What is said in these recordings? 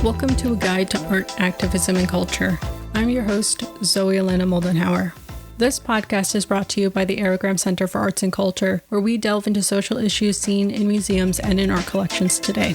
Welcome to A Guide to Art, Activism, and Culture. I'm your host, Zoe Elena Moldenhauer. This podcast is brought to you by the Aerogram Center for Arts and Culture, where we delve into social issues seen in museums and in art collections today.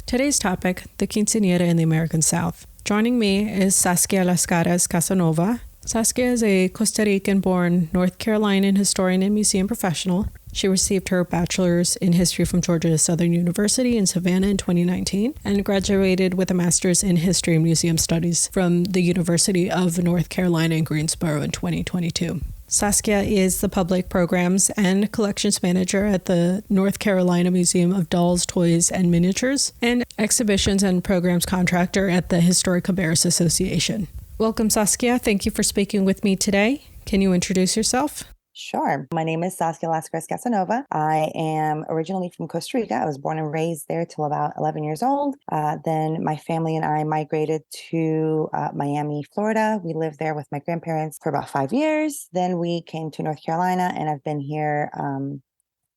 Today's topic, the Quinceañera in the American South. Joining me is Saskia Lascarez Casanova. Saskia is a Costa Rican-born North Carolinian historian and museum professional. She received her bachelor's in history from Georgia Southern University in Savannah in 2019 and graduated with a master's in history and museum studies from the University of North Carolina in Greensboro in 2022. Saskia is the public programs and collections manager at the North Carolina Museum of Dolls, Toys, and Miniatures, and exhibitions and programs contractor at the Historic Cabarrus Association. Welcome, Saskia. Thank you for speaking with me today. Can you introduce yourself? Sure. My name is Saskia Lascarez Casanova. I am originally from Costa Rica. I was born and raised there till about 11 years old. Then my family and I migrated to Miami, Florida. We lived there with my grandparents for about 5 years. Then we came to North Carolina, and I've been here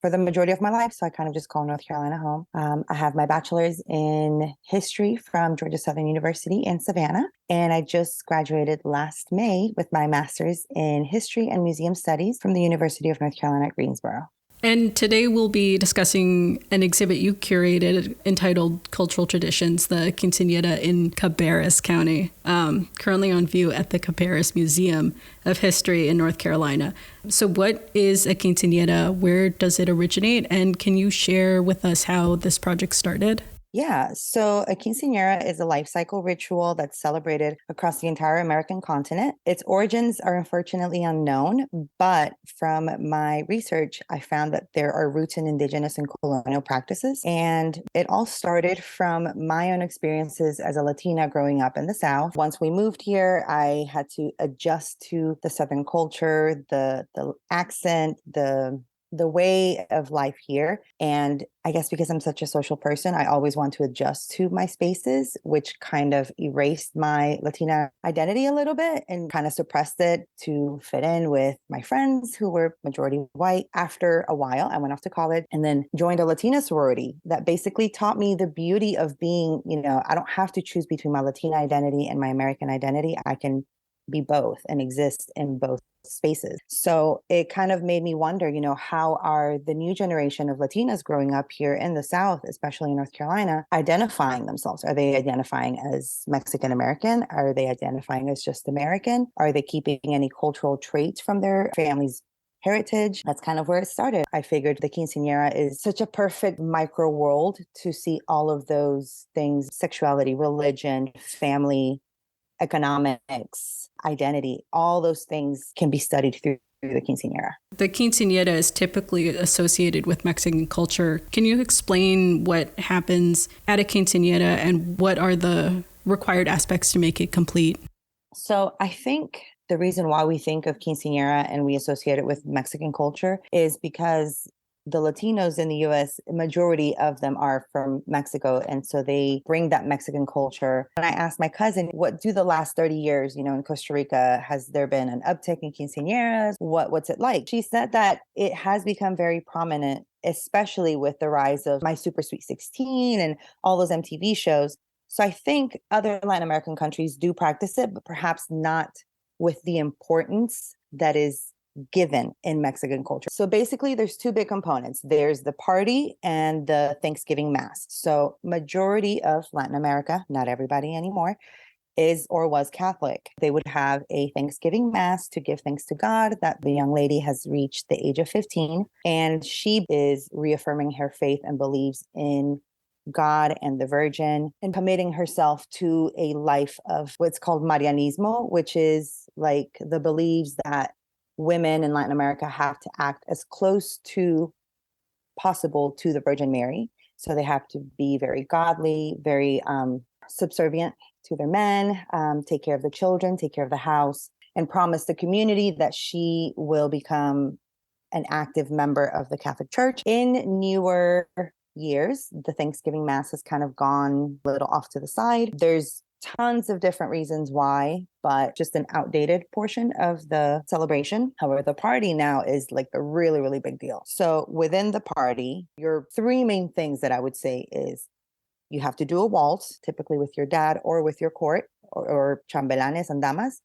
for the majority of my life. So I kind of just call North Carolina home. I have my bachelor's in history from Georgia Southern University in Savannah. And I just graduated last May with my master's in history and museum studies from the University of North Carolina at Greensboro. And today we'll be discussing an exhibit you curated entitled Cultural Traditions, the Quinceañera in Cabarrus County, currently on view at the Cabarrus Museum of History in North Carolina. So what is a quinceañera? Where does it originate? And can you share with us how this project started? Yeah, so a quinceañera is a life cycle ritual that's celebrated across the entire American continent. Its origins are unfortunately unknown, but from my research, I found that there are roots in indigenous and colonial practices. And it all started from my own experiences as a Latina growing up in the South. Once we moved here, I had to adjust to the Southern culture, the accent, the way of life here. And I guess because I'm such a social person, I always want to adjust to my spaces, which kind of erased my Latina identity a little bit and kind of suppressed it to fit in with my friends who were majority white. After a while, I went off to college and then joined a Latina sorority that basically taught me the beauty of being, I don't have to choose between my Latina identity and my American identity. I can be both and exist in both spaces. So it kind of made me wonder, how are the new generation of Latinas growing up here in the South, especially in North Carolina, identifying themselves? Are they identifying as Mexican American? Are they identifying as just American? Are they keeping any cultural traits from their family's heritage? That's kind of where it started. I figured the quinceañera is such a perfect micro world to see all of those things: sexuality, religion, family, economics, identity. All those things can be studied through the quinceañera. The quinceañera is typically associated with Mexican culture. Can you explain what happens at a quinceañera and what are the required aspects to make it complete? So I think the reason why we think of quinceañera and we associate it with Mexican culture is because the Latinos in the U.S., a majority of them are from Mexico. And so they bring that Mexican culture. And I asked my cousin, what do the last 30 years, in Costa Rica, has there been an uptick in quinceañeras? What's it like? She said that it has become very prominent, especially with the rise of My Super Sweet 16 and all those MTV shows. So I think other Latin American countries do practice it, but perhaps not with the importance that is given in Mexican culture. So basically there's two big components. There's the party and the Thanksgiving mass. So majority of Latin America, not everybody anymore, is or was Catholic. They would have a Thanksgiving mass to give thanks to God that the young lady has reached the age of 15 and she is reaffirming her faith and believes in God and the Virgin and committing herself to a life of what's called Marianismo, which is like the beliefs that women in Latin America have to act as close to possible to the Virgin Mary. So they have to be very godly, very subservient to their men, take care of the children, take care of the house, and promise the community that she will become an active member of the Catholic Church. In newer years, the Thanksgiving Mass has kind of gone a little off to the side. There's tons of different reasons why, but just an outdated portion of the celebration. However, the party now is like a really, really big deal. So within the party, your three main things that I would say is you have to do a waltz, typically with your dad or with your court or chambelanes and damas,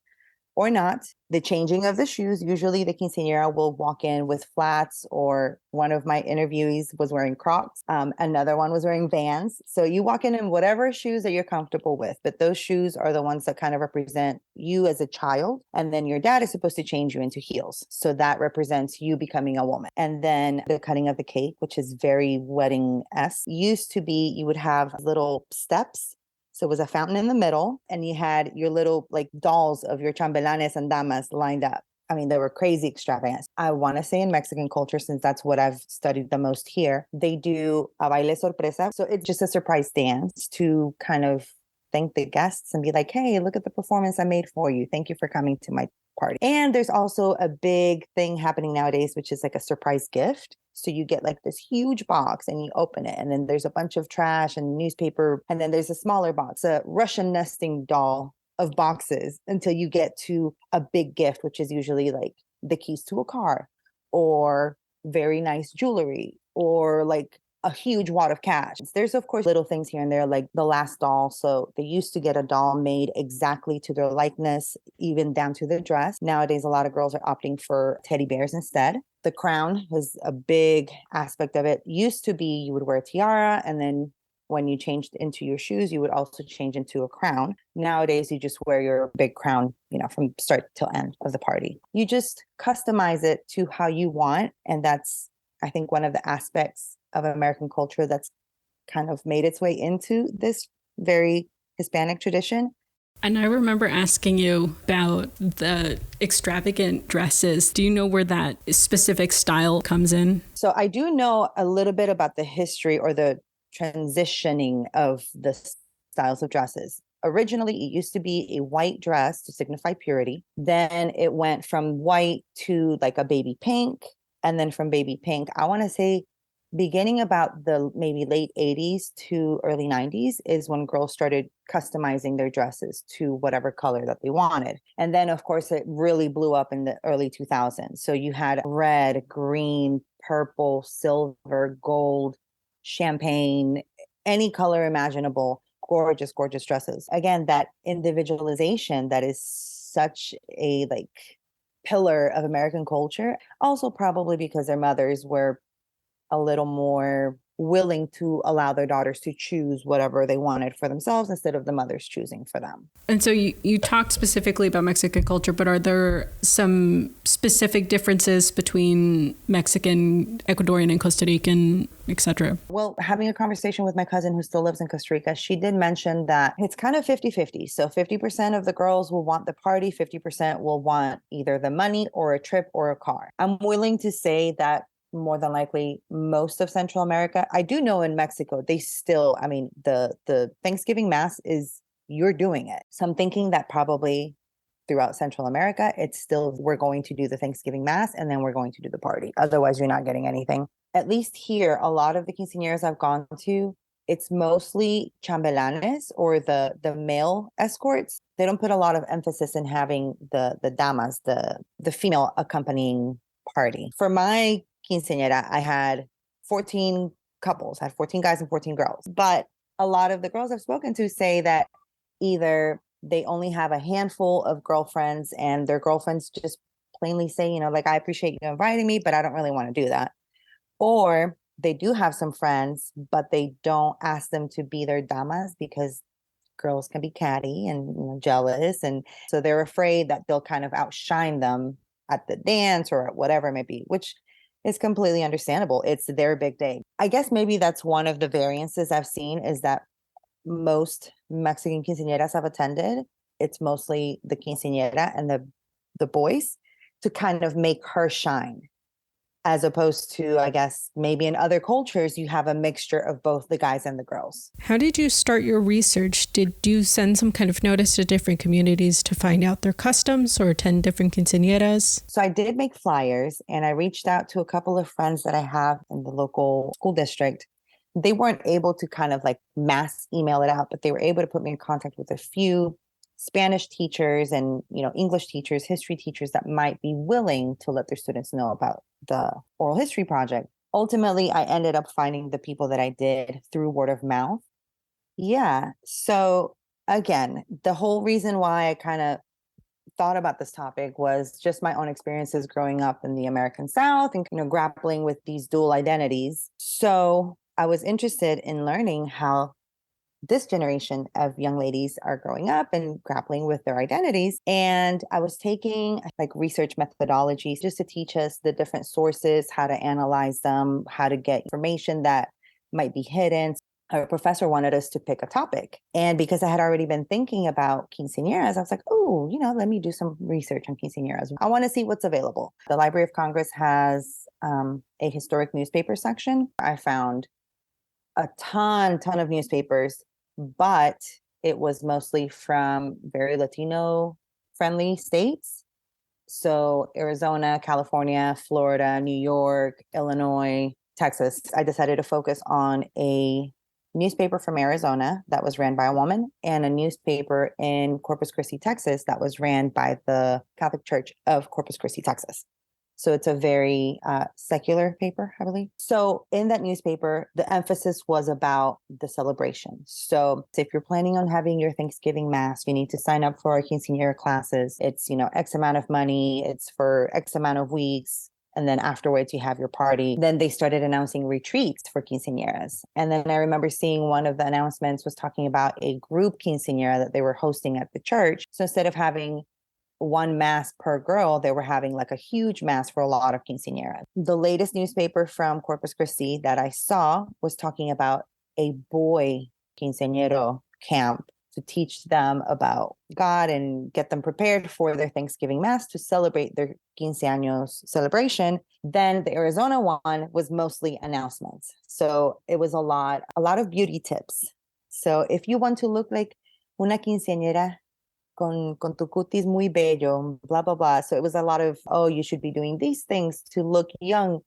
or not. The changing of the shoes. Usually the quinceañera will walk in with flats, or one of my interviewees was wearing Crocs. Another one was wearing Vans. So you walk in whatever shoes that you're comfortable with, but those shoes are the ones that kind of represent you as a child. And then your dad is supposed to change you into heels. So that represents you becoming a woman. And then the cutting of the cake, which is very wedding-esque, used to be you would have little steps. So it was a fountain in the middle, and you had your little like dolls of your chambelanes and damas lined up. I mean, they were crazy extravagant. I want to say in Mexican culture, since that's what I've studied the most here, they do a baile sorpresa. So it's just a surprise dance to kind of thank the guests and be like, hey, look at the performance I made for you. Thank you for coming to my party. And there's also a big thing happening nowadays, which is like a surprise gift. So you get like this huge box and you open it, and then there's a bunch of trash and newspaper. And then there's a smaller box, a Russian nesting doll of boxes, until you get to a big gift, which is usually like the keys to a car or very nice jewelry or like a huge wad of cash. There's, of course, little things here and there, like the last doll. So they used to get a doll made exactly to their likeness, even down to the dress. Nowadays, a lot of girls are opting for teddy bears instead. The crown is a big aspect of it. Used to be you would wear a tiara, and then when you changed into your shoes, you would also change into a crown. Nowadays, you just wear your big crown, from start till end of the party. You just customize it to how you want. And that's, I think, one of the aspects of American culture that's kind of made its way into this very Hispanic tradition. And I remember asking you about the extravagant dresses. Do you know where that specific style comes in? So I do know a little bit about the history or the transitioning of the styles of dresses. Originally, it used to be a white dress to signify purity. Then it went from white to like a baby pink. And then from baby pink, I want to say beginning about the maybe late 80s to early 90s is when girls started customizing their dresses to whatever color that they wanted. And then, of course, it really blew up in the early 2000s. So you had red, green, purple, silver, gold, champagne, any color imaginable, gorgeous, gorgeous dresses. Again, that individualization that is such a pillar of American culture. Also probably because their mothers were a little more willing to allow their daughters to choose whatever they wanted for themselves instead of the mothers choosing for them. And so you talked specifically about Mexican culture, but are there some specific differences between Mexican, Ecuadorian, and Costa Rican, etc.? Well, having a conversation with my cousin who still lives in Costa Rica, she did mention that it's kind of 50-50. So 50% of the girls will want the party, 50% will want either the money or a trip or a car. I'm willing to say that more than likely most of Central America. I do know in Mexico, they still, the Thanksgiving Mass is, you're doing it. So I'm thinking that probably throughout Central America, it's still, we're going to do the Thanksgiving Mass and then we're going to do the party. Otherwise, you're not getting anything. At least here, a lot of the quinceañeras I've gone to, it's mostly chambelanes or the male escorts. They don't put a lot of emphasis in having the damas, the female accompanying party. For my quinceañera, I had 14 couples, I had 14 guys and 14 girls. But a lot of the girls I've spoken to say that either they only have a handful of girlfriends and their girlfriends just plainly say, I appreciate you inviting me, but I don't really want to do that. Or they do have some friends, but they don't ask them to be their damas because girls can be catty and jealous. And so they're afraid that they'll kind of outshine them at the dance or at whatever it may be, which is completely understandable. It's their big day. I guess maybe that's one of the variances I've seen is that most Mexican quinceañeras I've attended, it's mostly the quinceañera and the boys to kind of make her shine. As opposed to, I guess, maybe in other cultures, you have a mixture of both the guys and the girls. How did you start your research? Did you send some kind of notice to different communities to find out their customs or attend different quinceañeras? So I did make flyers and I reached out to a couple of friends that I have in the local school district They weren't able to kind of like mass email it out, but they were able to put me in contact with a few Spanish teachers and, English teachers, history teachers that might be willing to let their students know about the oral history project. Ultimately, I ended up finding the people that I did through word of mouth. Yeah. So again, the whole reason why I kind of thought about this topic was just my own experiences growing up in the American South and, grappling with these dual identities. So I was interested in learning how this generation of young ladies are growing up and grappling with their identities. And I was taking like research methodologies just to teach us the different sources, how to analyze them, how to get information that might be hidden. Our professor wanted us to pick a topic. And because I had already been thinking about quinceañeras, I was like, oh, let me do some research on quinceañeras. I want to see what's available. The Library of Congress has a historic newspaper section. I found a ton of newspapers, but it was mostly from very Latino friendly states. So Arizona, California, Florida, New York, Illinois, Texas. I decided to focus on a newspaper from Arizona that was ran by a woman and a newspaper in Corpus Christi, Texas that was ran by the Catholic Church of Corpus Christi, Texas. So it's a very secular paper, I believe. So in that newspaper, the emphasis was about the celebration. So if you're planning on having your Thanksgiving Mass, you need to sign up for our quinceañera classes. It's, X amount of money. It's for X amount of weeks. And then afterwards, you have your party. Then they started announcing retreats for quinceañeras. And then I remember seeing one of the announcements was talking about a group quinceañera that they were hosting at the church. So instead of having one mass per girl, they were having like a huge mass for a lot of quinceañeras. The latest newspaper from Corpus Christi that I saw was talking about a boy quinceañero camp to teach them about God and get them prepared for their Thanksgiving Mass to celebrate their quinceaños celebration. Then the Arizona one was mostly announcements. So it was a lot of beauty tips. So if you want to look like una quinceañera, con tu cutis muy bello, blah, blah, blah. So it was a lot of, you should be doing these things to look young,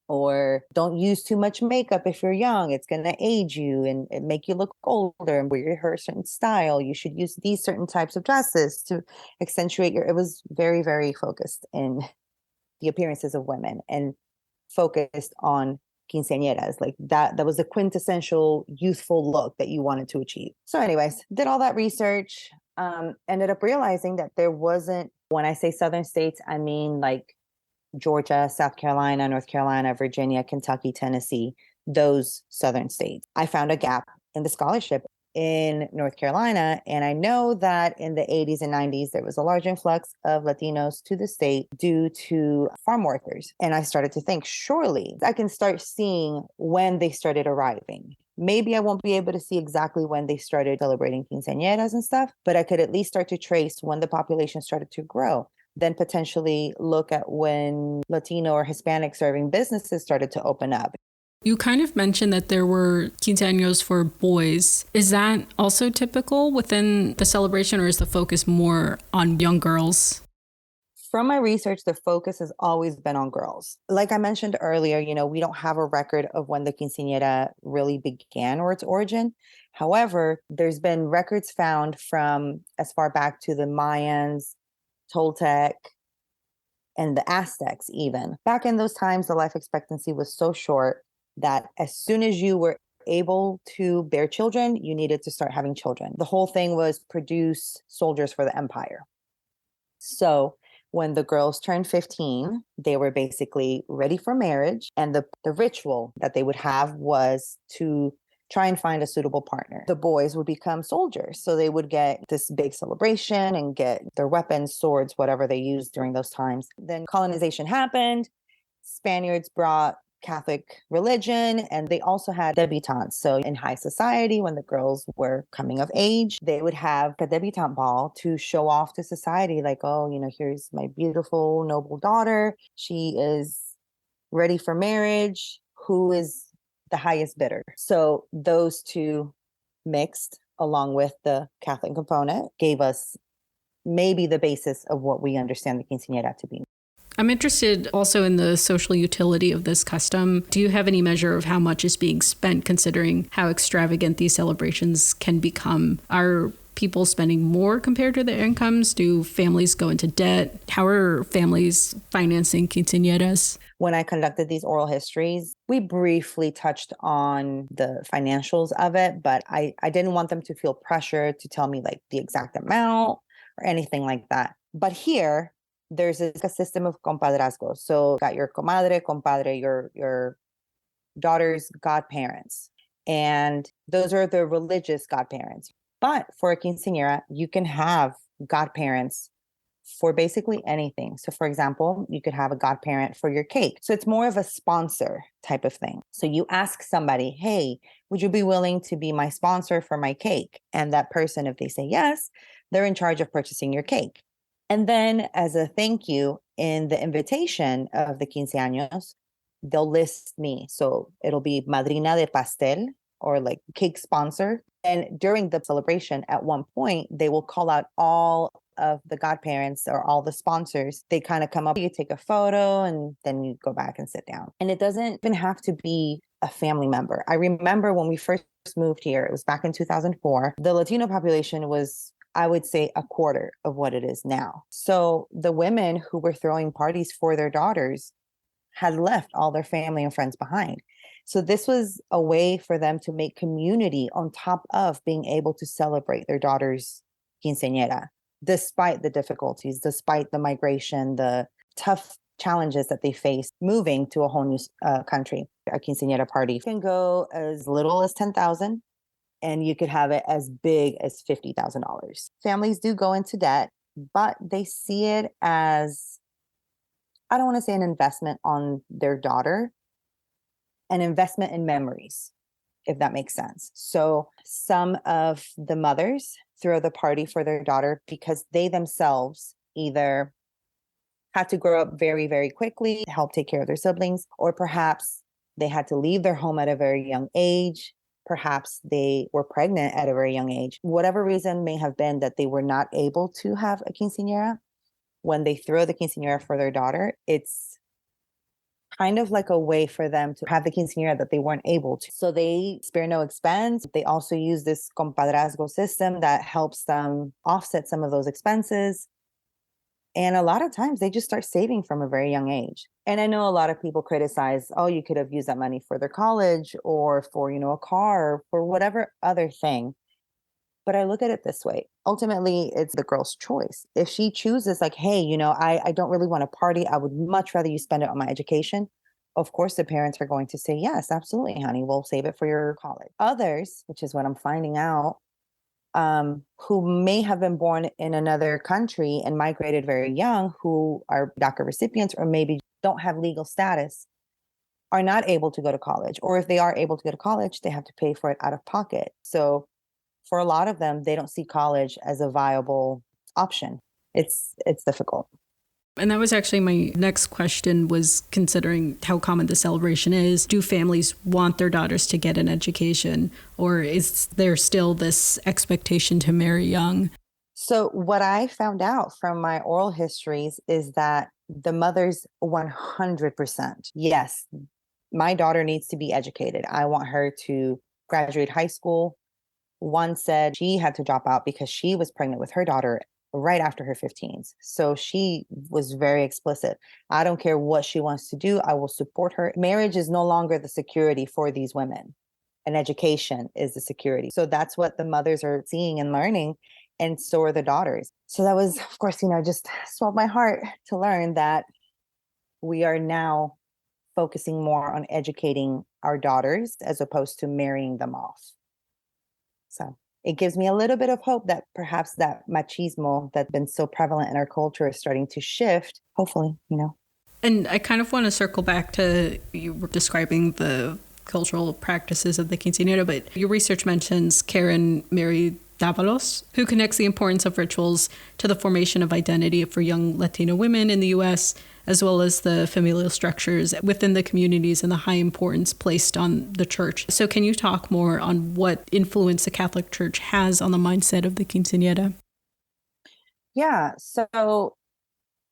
or don't use too much makeup if you're young. It's going to age you and make you look older, and wear your hair a certain style. You should use these certain types of dresses to accentuate it was very, very focused in the appearances of women and focused on quinceañeras. Like that was the quintessential youthful look that you wanted to achieve. So anyways, did all that research, ended up realizing that there wasn't, when I say southern states, I mean like Georgia, South Carolina, North Carolina, Virginia, Kentucky, Tennessee, those southern states. I found a gap in the scholarship in North Carolina. And I know that in the 80s and 90s, there was a large influx of Latinos to the state due to farm workers. And I started to think, surely I can start seeing when they started arriving. Maybe I won't be able to see exactly when they started celebrating quinceañeras and stuff, but I could at least start to trace when the population started to grow. Then potentially look at when Latino or Hispanic serving businesses started to open up. You kind of mentioned that there were quinceaños for boys. Is that also typical within the celebration, or is the focus more on young girls? From my research, the focus has always been on girls. Like I mentioned earlier, we don't have a record of when the quinceañera really began or its origin. However, there's been records found from as far back to the Mayans, Toltec, and the Aztecs even. Back in those times, the life expectancy was so short that as soon as you were able to bear children, you needed to start having children. The whole thing was produce soldiers for the empire. So when the girls turned 15, they were basically ready for marriage. And the ritual that they would have was to try and find a suitable partner. The boys would become soldiers. So they would get this big celebration and get their weapons, swords, whatever they used during those times. Then colonization happened. Spaniards brought Catholic religion, and they also had debutantes. So in high society, when the girls were coming of age, they would have a debutante ball to show off to society, like, here's my beautiful, noble daughter. She is ready for marriage. Who is the highest bidder? So those two mixed along with the Catholic component gave us maybe the basis of what we understand the quinceañera to be. I'm interested also in the social utility of this custom. Do you have any measure of how much is being spent, considering how extravagant these celebrations can become? Are people spending more compared to their incomes? Do families go into debt? How are families financing quinceañeras? When I conducted these oral histories, we briefly touched on the financials of it, but I didn't want them to feel pressure to tell me like the exact amount or anything like that. But here, there's a system of compadrazgo. So got your comadre, compadre, your daughter's godparents. And those are the religious godparents. But for a quinceañera, you can have godparents for basically anything. So for example, you could have a godparent for your cake. So it's more of a sponsor type of thing. So you ask somebody, hey, would you be willing to be my sponsor for my cake? And that person, if they say yes, they're in charge of purchasing your cake. And then as a thank you in the invitation of the quinceaños, they'll list me. So it'll be madrina de pastel or like cake sponsor. And during the celebration, at one point, they will call out all of the godparents or all the sponsors. They kind of come up, you take a photo, and then you go back and sit down. And it doesn't even have to be a family member. I remember when we first moved here, it was back in 2004, the Latino population was, I would say, a quarter of what it is now. So the women who were throwing parties for their daughters had left all their family and friends behind. So this was a way for them to make community on top of being able to celebrate their daughter's quinceañera, despite the difficulties, despite the migration, the tough challenges that they face moving to a whole new country. A quinceañera party can go as little as 10,000 and you could have it as big as $50,000. Families do go into debt, but they see it as, I don't want to say an investment on their daughter, an investment in memories, if that makes sense. So some of the mothers throw the party for their daughter because they themselves either had to grow up very, very quickly to help take care of their siblings, or perhaps they had to leave their home at a very young age. Perhaps they were pregnant at a very young age. Whatever reason may have been that they were not able to have a quinceañera, when they throw the quinceañera for their daughter, it's kind of like a way for them to have the quinceañera that they weren't able to. So they spare no expense. They also use this compadrazgo system that helps them offset some of those expenses. And a lot of times they just start saving from a very young age. And I know a lot of people criticize, oh, you could have used that money for their college or for, a car or for whatever other thing. But I look at it this way. Ultimately, it's the girl's choice. If she chooses like, hey, I don't really want to party. I would much rather you spend it on my education. Of course, the parents are going to say, yes, absolutely, honey. We'll save it for your college. Others, which is what I'm finding out, who may have been born in another country and migrated very young, who are DACA recipients or maybe don't have legal status, are not able to go to college. Or if they are able to go to college, they have to pay for it out of pocket. So for a lot of them, they don't see college as a viable option. It's difficult. And that was actually my next question, was considering how common the celebration is. Do families want their daughters to get an education, or is there still this expectation to marry young? So what I found out from my oral histories is that the mothers 100%, yes, my daughter needs to be educated. I want her to graduate high school. One said she had to drop out because she was pregnant with her daughter right after her 15s. So she was very explicit. I don't care what she wants to do. I will support her. Marriage is no longer the security for these women. And education is the security. So that's what the mothers are seeing and learning. And so are the daughters. So that was, of course, just swelled my heart to learn that we are now focusing more on educating our daughters as opposed to marrying them off. So it gives me a little bit of hope that perhaps that machismo that's been so prevalent in our culture is starting to shift, hopefully, And I kind of want to circle back to, you were describing the cultural practices of the quinceañera, but your research mentions Karen Mary Davalos, who connects the importance of rituals to the formation of identity for young Latino women in the U.S., as well as the familial structures within the communities and the high importance placed on the church. So can you talk more on what influence the Catholic Church has on the mindset of the quinceañera? Yeah, so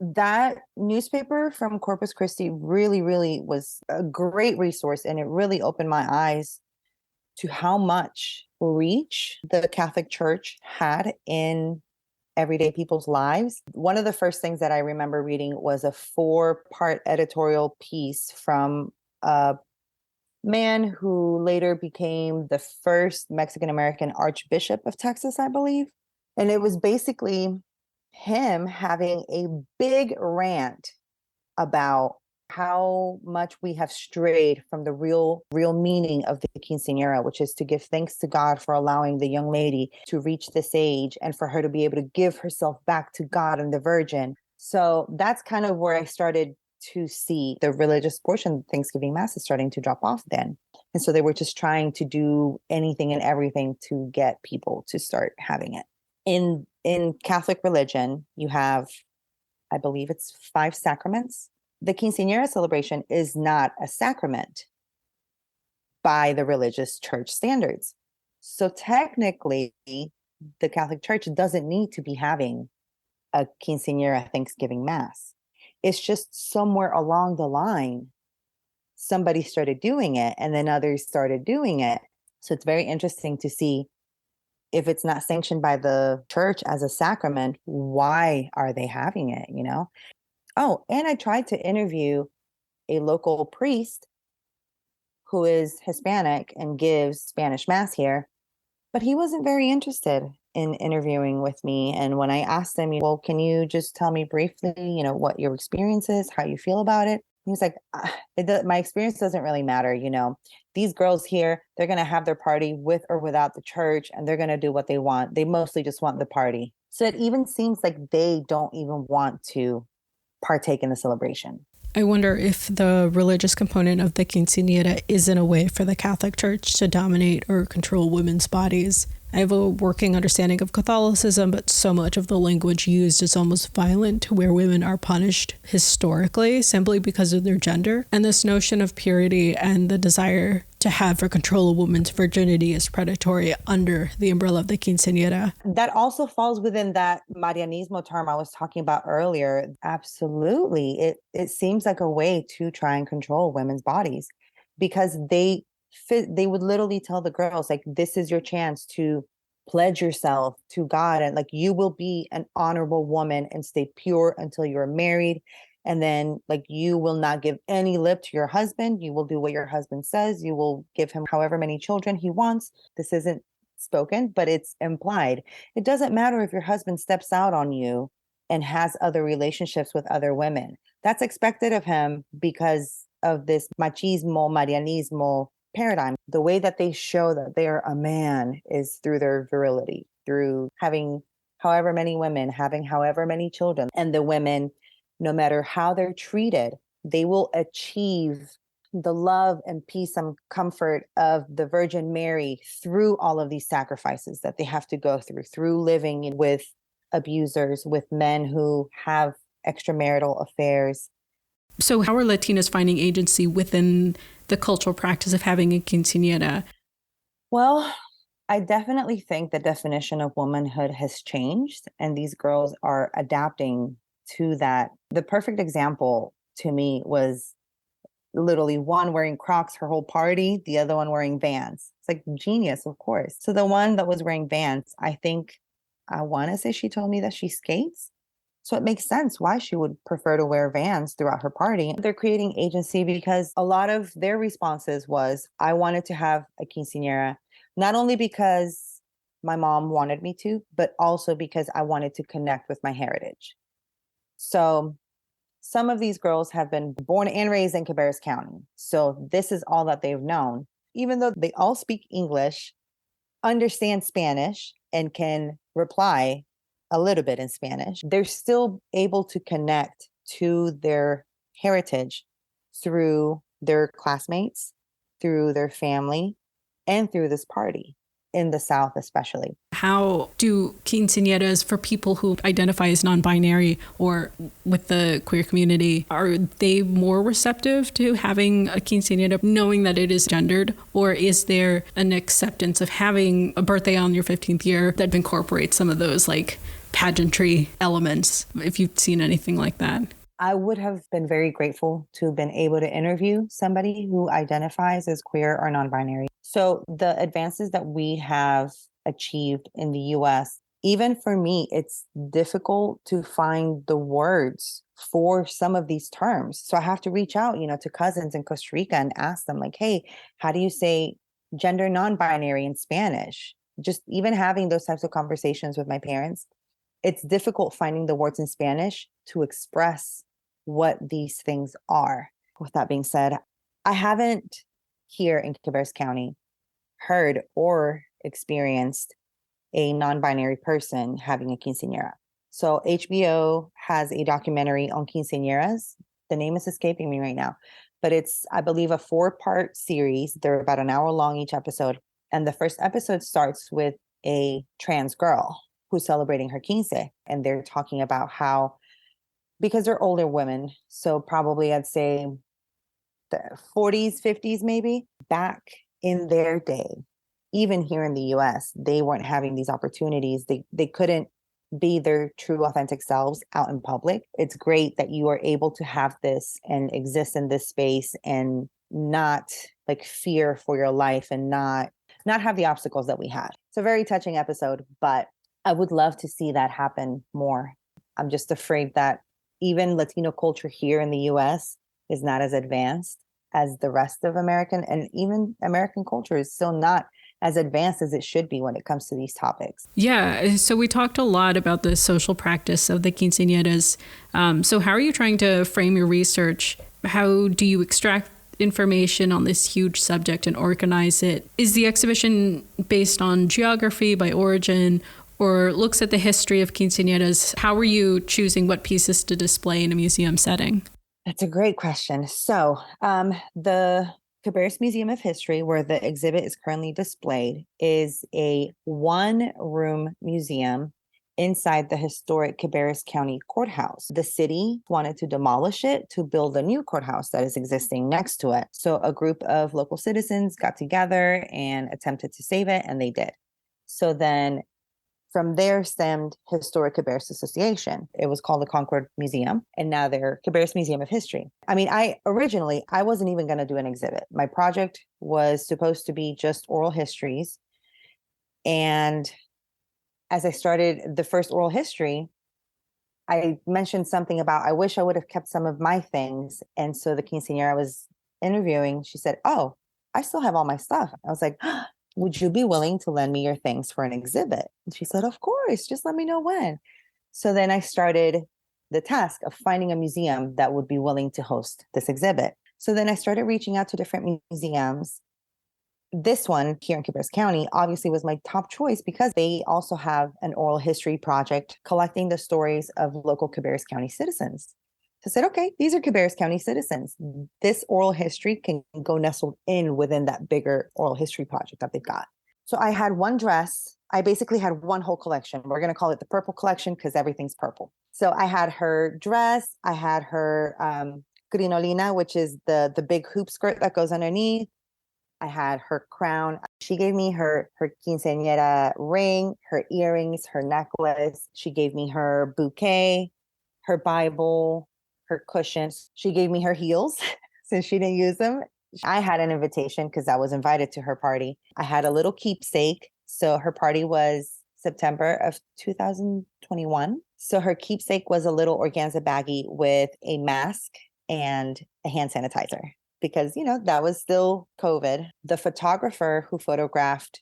That newspaper from Corpus Christi really, really was a great resource, and it really opened my eyes to how much reach the Catholic Church had in everyday people's lives. One of the first things that I remember reading was a 4-part editorial piece from a man who later became the first Mexican American Archbishop of Texas, I believe. And it was basically him having a big rant about how much we have strayed from the real meaning of the quinceañera, which is to give thanks to God for allowing the young lady to reach this age and for her to be able to give herself back to God and the Virgin. So that's kind of where I started to see the religious portion of Thanksgiving Mass is starting to drop off then. And so they were just trying to do anything and everything to get people to start having it. In Catholic religion, you have, I believe it's 5 sacraments. The quinceañera celebration is not a sacrament by the religious church standards. So technically, the Catholic Church doesn't need to be having a quinceañera Thanksgiving Mass. It's just somewhere along the line, somebody started doing it and then others started doing it. So it's very interesting to see if it's not sanctioned by the church as a sacrament, why are they having it, you know? Oh, and I tried to interview a local priest who is Hispanic and gives Spanish Mass here, but he wasn't very interested in interviewing with me. And when I asked him, well, can you just tell me briefly, what your experience is, how you feel about it? He was like, my experience doesn't really matter. These girls here, they're going to have their party with or without the church, and they're going to do what they want. They mostly just want the party. So it even seems like they don't even want to partake in the celebration. I wonder if the religious component of the quinceañera isn't a way for the Catholic Church to dominate or control women's bodies. I have a working understanding of Catholicism, but so much of the language used is almost violent to where women are punished historically simply because of their gender. And this notion of purity and the desire to have or control a woman's virginity is predatory under the umbrella of the quinceañera. That also falls within that Marianismo term I was talking about earlier. Absolutely. It seems like a way to try and control women's bodies because they would literally tell the girls, like, this is your chance to pledge yourself to God, and like, you will be an honorable woman and stay pure until you're married. And then, like, you will not give any lip to your husband. You will do what your husband says. You will give him however many children he wants. This isn't spoken, but it's implied. It doesn't matter if your husband steps out on you and has other relationships with other women. That's expected of him because of this machismo, Marianismo paradigm. The way that they show that they're a man is through their virility, through having however many women, having however many children. And the women, no matter how they're treated, they will achieve the love and peace and comfort of the Virgin Mary through all of these sacrifices that they have to go through living with abusers, with men who have extramarital affairs. So how are Latinas finding agency within the cultural practice of having a quinceañera? Well, I definitely think the definition of womanhood has changed, and these girls are adapting to that. The perfect example to me was literally one wearing Crocs her whole party, the other one wearing Vans. It's like genius, of course. So the one that was wearing Vans, I want to say she told me that she skates. So it makes sense why she would prefer to wear Vans throughout her party. They're creating agency because a lot of their responses was, I wanted to have a quinceañera, not only because my mom wanted me to, but also because I wanted to connect with my heritage. So some of these girls have been born and raised in Cabarrus County. So this is all that they've known. Even though they all speak English, understand Spanish, and can reply a little bit in Spanish, they're still able to connect to their heritage through their classmates, through their family, and through this party. in the South especially. How do quinceañeras, for people who identify as non-binary or with the queer community, are they more receptive to having a quinceañera knowing that it is gendered? Or is there an acceptance of having a birthday on your 15th year that incorporates some of those like pageantry elements, if you've seen anything like that? I would have been very grateful to have been able to interview somebody who identifies as queer or non-binary. So the advances that we have achieved in the US, even for me, it's difficult to find the words for some of these terms. So I have to reach out, to cousins in Costa Rica and ask them like, hey, how do you say gender non-binary in Spanish? Just even having those types of conversations with my parents, it's difficult finding the words in Spanish to express what these things are. With that being said, I haven't here in Cabarrus County heard or experienced a non-binary person having a quinceañera. So HBO has a documentary on quinceañeras. The name is escaping me right now, but it's, I believe, a 4-part series. They're about an hour long each episode. And the first episode starts with a trans girl who's celebrating her quince. And they're talking about how, because they're older women, so probably I'd say the 40s, 50s, maybe, back in their day, even here in the US, they weren't having these opportunities. They couldn't be their true authentic selves out in public. It's great that you are able to have this and exist in this space and not like fear for your life and not have the obstacles that we had. It's a very touching episode, but I would love to see that happen more. I'm just afraid that even Latino culture here in the US is not as advanced as the rest of American, and even American culture is still not as advanced as it should be when it comes to these topics. Yeah, so we talked a lot about the social practice of the quinceañeras. So how are you trying to frame your research? How do you extract information on this huge subject and organize it? Is the exhibition based on geography by origin, or looks at the history of quinceañeras? How are you choosing what pieces to display in a museum setting? That's a great question. So the Cabarrus Museum of History, where the exhibit is currently displayed, is a 1-room museum inside the historic Cabarrus County courthouse. The city wanted to demolish it to build a new courthouse that is existing next to it. So a group of local citizens got together and attempted to save it, and they did. So then from there stemmed Historic Cabarrus Association. It was called the Concord Museum, and now they're Cabarrus Museum of History. I mean, I wasn't even going to do an exhibit. My project was supposed to be just oral histories. And as I started the first oral history, I mentioned something about, I wish I would have kept some of my things. And so the quinceañera I was interviewing, she said, oh, I still have all my stuff. I was like, would you be willing to lend me your things for an exhibit? And she said, of course, just let me know when. So then I started the task of finding a museum that would be willing to host this exhibit. So then I started reaching out to different museums. This one here in Cabarrus County obviously was my top choice because they also have an oral history project collecting the stories of local Cabarrus County citizens. So I said, okay, these are Cabarrus County citizens. This oral history can go nestled in within that bigger oral history project that they've got. So I had one dress. I basically had one whole collection. We're going to call it the purple collection because everything's purple. So I had her dress. I had her crinolina, which is the big hoop skirt that goes underneath. I had her crown. She gave me her quinceañera ring, her earrings, her necklace. She gave me her bouquet, her Bible, her cushions. She gave me her heels since she didn't use them. I had an invitation because I was invited to her party. I had a little keepsake. So her party was September of 2021. So her keepsake was a little organza baggie with a mask and a hand sanitizer because, that was still COVID. The photographer who photographed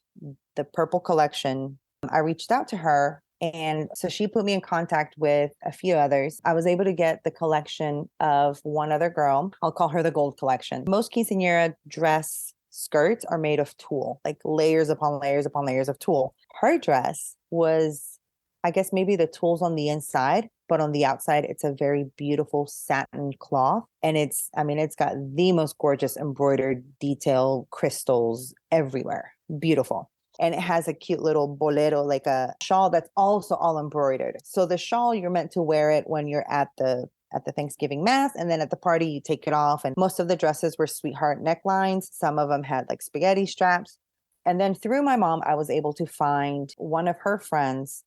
the purple collection, I reached out to her. And so she put me in contact with a few others. I was able to get the collection of one other girl. I'll call her the gold collection. Most quinceañera dress skirts are made of tulle, like layers upon layers upon layers of tulle. Her dress was, I guess, maybe the tulle's on the inside, but on the outside, it's a very beautiful satin cloth. And it's got the most gorgeous embroidered detail, crystals everywhere. Beautiful. And it has a cute little bolero, like a shawl that's also all embroidered. So the shawl, you're meant to wear it when you're at the Thanksgiving mass, and then at the party you take it off. And most of the dresses were sweetheart necklines. Some of them had like spaghetti straps. And then through my mom, I was able to find one of her friends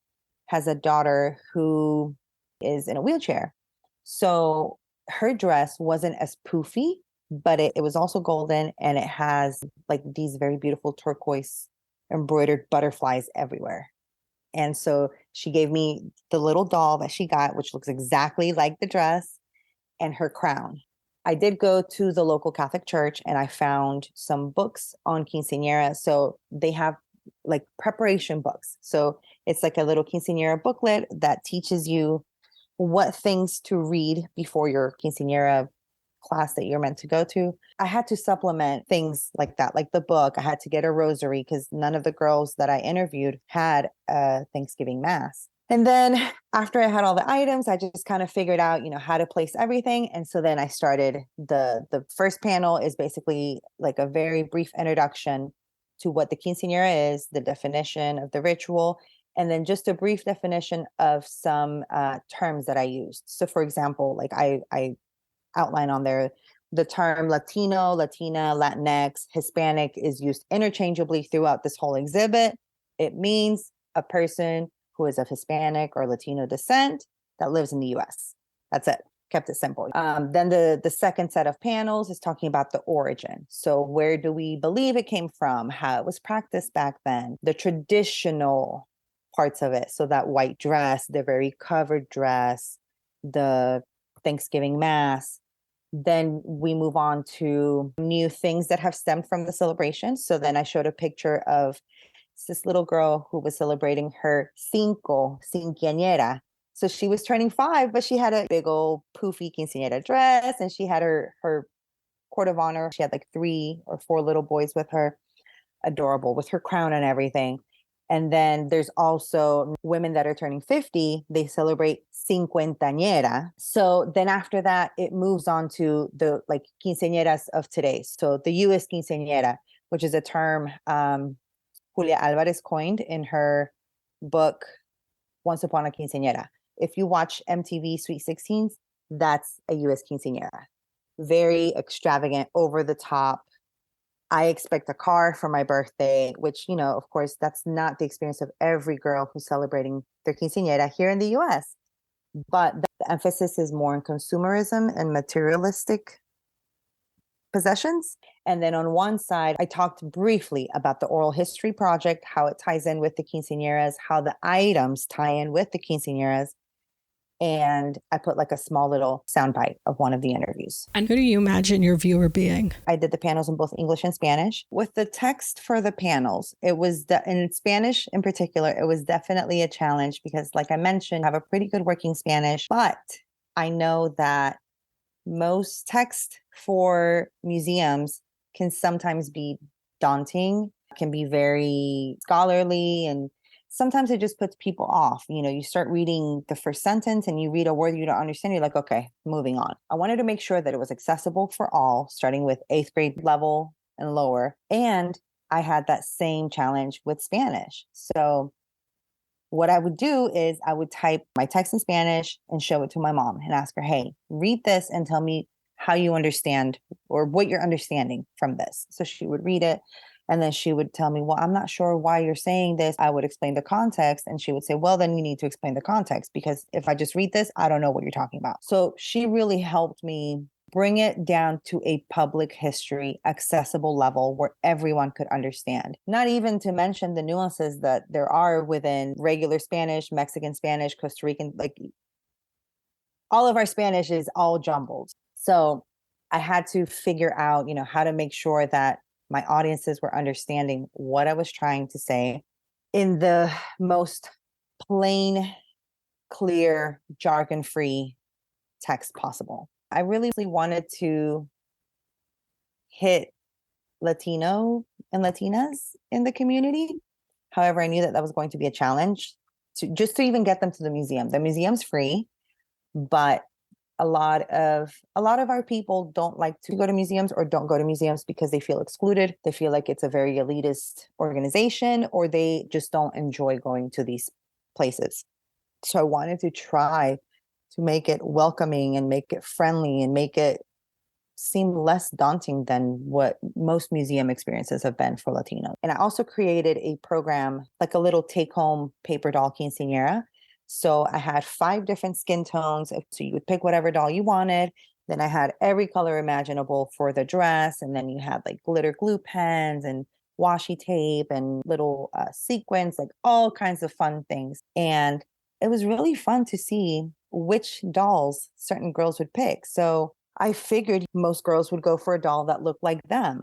has a daughter who is in a wheelchair. So her dress wasn't as poofy, but it was also golden, and it has like these very beautiful turquoise embroidered butterflies everywhere. And so she gave me the little doll that she got, which looks exactly like the dress, and her crown. I did go to the local Catholic church and I found some books on quinceañera. So they have like preparation books. So it's like a little quinceañera booklet that teaches you what things to read before your quinceañera class that you're meant to go to. I had to supplement things like that, like the book. I had to get a rosary because none of the girls that I interviewed had a Thanksgiving mass. And then after I had all the items, I just kind of figured out, how to place everything. And so then I started the first panel is basically like a very brief introduction to what the quinceañera is, the definition of the ritual, and then just a brief definition of some terms that I used. So for example, like I outline on there, the term Latino, Latina, Latinx, Hispanic is used interchangeably throughout this whole exhibit. It means a person who is of Hispanic or Latino descent that lives in the US. That's it. Kept it simple. Then the second set of panels is talking about the origin. So where do we believe it came from? How it was practiced back then? The traditional parts of it. So that white dress, the very covered dress, the Thanksgiving mass. Then we move on to new things that have stemmed from the celebration. So then I showed a picture of this little girl who was celebrating her quinceañera. So she was turning 5, but she had a big old poofy quinceañera dress, and she had her court of honor. She had like 3 or 4 little boys with her, adorable, with her crown and everything. And then there's also women that are turning 50. They celebrate quinceañera. So then after that, it moves on to the like quinceañeras of today. So the US quinceañera, which is a term Julia Alvarez coined in her book, Once Upon a Quinceañera. If you watch MTV Sweet 16s, that's a US quinceañera. Very extravagant, over the top. I expect a car for my birthday, which, of course, that's not the experience of every girl who's celebrating their quinceañera here in the US. But the emphasis is more on consumerism and materialistic possessions. And then on one side, I talked briefly about the oral history project, how it ties in with the quinceañeras, how the items tie in with the quinceañeras. And I put like a small little soundbite of one of the interviews. And who do you imagine your viewer being? I did the panels in both English and Spanish. With the text for the panels, it was in Spanish in particular, it was definitely a challenge because, like I mentioned, I have a pretty good working Spanish, but I know that most text for museums can sometimes be daunting, can be very scholarly, and sometimes it just puts people off. You start reading the first sentence and you read a word you don't understand. You're like, okay, moving on. I wanted to make sure that it was accessible for all, starting with 8th grade level and lower. And I had that same challenge with Spanish. So what I would do is I would type my text in Spanish and show it to my mom and ask her, hey, read this and tell me how you understand or what you're understanding from this. So she would read it. And then she would tell me, well, I'm not sure why you're saying this. I would explain the context. And she would say, well, then you need to explain the context, because if I just read this, I don't know what you're talking about. So she really helped me bring it down to a public history accessible level where everyone could understand. Not even to mention the nuances that there are within regular Spanish, Mexican Spanish, Costa Rican, like all of our Spanish is all jumbled. So I had to figure out, how to make sure that my audiences were understanding what I was trying to say in the most plain, clear, jargon-free text possible. I really wanted to hit Latino and Latinas in the community. However, I knew that was going to be a challenge to even get them to the museum. The museum's free, but A lot of our people don't like to go to museums or don't go to museums because they feel excluded. They feel like it's a very elitist organization, or they just don't enjoy going to these places. So I wanted to try to make it welcoming and make it friendly and make it seem less daunting than what most museum experiences have been for Latinos. And I also created a program, like a little take-home paper doll quinceañera. So I had 5 different skin tones. So you would pick whatever doll you wanted. Then I had every color imaginable for the dress. And then you had like glitter glue pens and washi tape and little sequins, like all kinds of fun things. And it was really fun to see which dolls certain girls would pick. So I figured most girls would go for a doll that looked like them,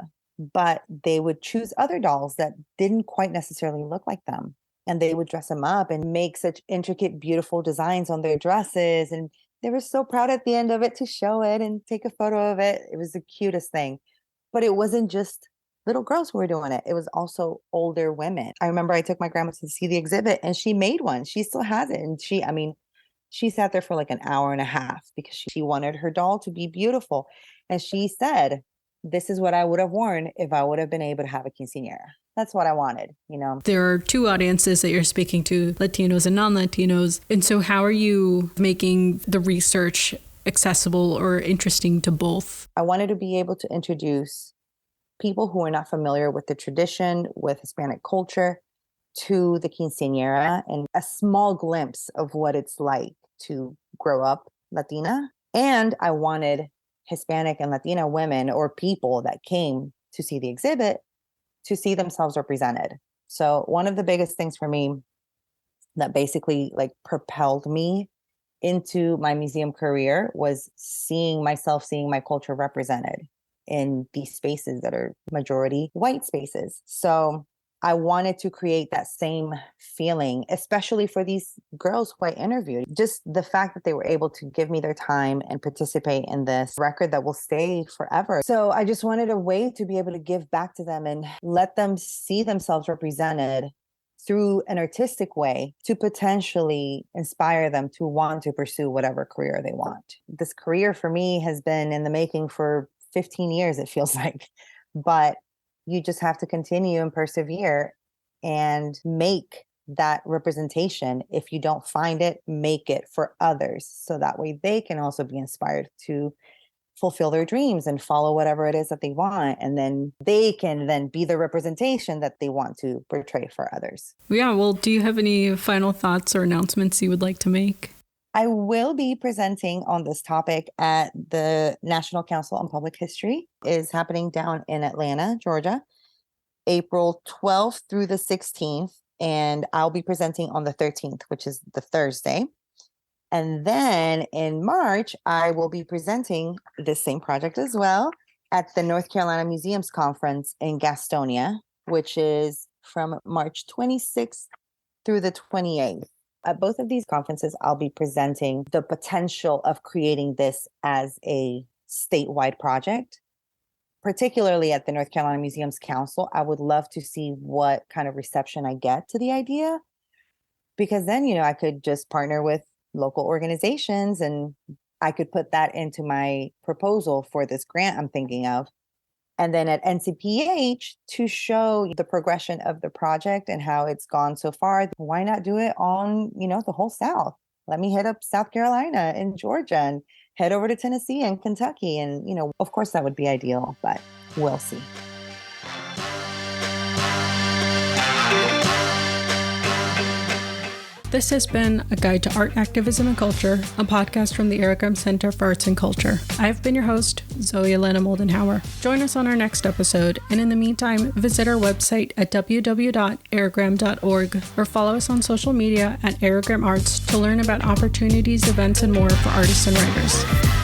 but they would choose other dolls that didn't quite necessarily look like them. And they would dress them up and make such intricate, beautiful designs on their dresses. And they were so proud at the end of it to show it and take a photo of it. It was the cutest thing. But it wasn't just little girls who were doing it. It was also older women. I remember I took my grandma to see the exhibit and she made one. She still has it. And she sat there for like an hour and a half because she wanted her doll to be beautiful. And she said, this is what I would have worn if I would have been able to have a quinceañera. That's what I wanted, you know. There are 2 audiences that you're speaking to, Latinos and non-Latinos. And so how are you making the research accessible or interesting to both? I wanted to be able to introduce people who are not familiar with the tradition, with Hispanic culture, to the quinceañera and a small glimpse of what it's like to grow up Latina. And I wanted Hispanic and Latina women or people that came to see the exhibit to see themselves represented. So one of the biggest things for me that basically like propelled me into my museum career was seeing my culture represented in these spaces that are majority white spaces. So I wanted to create that same feeling, especially for these girls who I interviewed. Just the fact that they were able to give me their time and participate in this record that will stay forever. So I just wanted a way to be able to give back to them and let them see themselves represented through an artistic way to potentially inspire them to want to pursue whatever career they want. This career for me has been in the making for 15 years, it feels like, but you just have to continue and persevere and make that representation. If you don't find it, make it for others. So that way they can also be inspired to fulfill their dreams and follow whatever it is that they want. And then they can then be the representation that they want to portray for others. Yeah, well, do you have any final thoughts or announcements you would like to make? I will be presenting on this topic at the National Council on Public History. It is happening down in Atlanta, Georgia, April 12th through the 16th. And I'll be presenting on the 13th, which is the Thursday. And then in March, I will be presenting this same project as well at the North Carolina Museums Conference in Gastonia, which is from March 26th through the 28th. At both of these conferences, I'll be presenting the potential of creating this as a statewide project, particularly at the North Carolina Museums Council. I would love to see what kind of reception I get to the idea, because then, you know, I could just partner with local organizations and I could put that into my proposal for this grant I'm thinking of. And then at NCPH to show the progression of the project and how it's gone so far. Why not do it on, you know, the whole South? Let me hit up South Carolina and Georgia and head over to Tennessee and Kentucky. And, you know, of course that would be ideal, but we'll see. This has been A Guide to Art, Activism, and Culture, a podcast from the Aragram Center for Arts and Culture. I've been your host, Zoe Elena Moldenhauer. Join us on our next episode, and in the meantime, visit our website at www.aragram.org or follow us on social media at Aragram Arts to learn about opportunities, events, and more for artists and writers.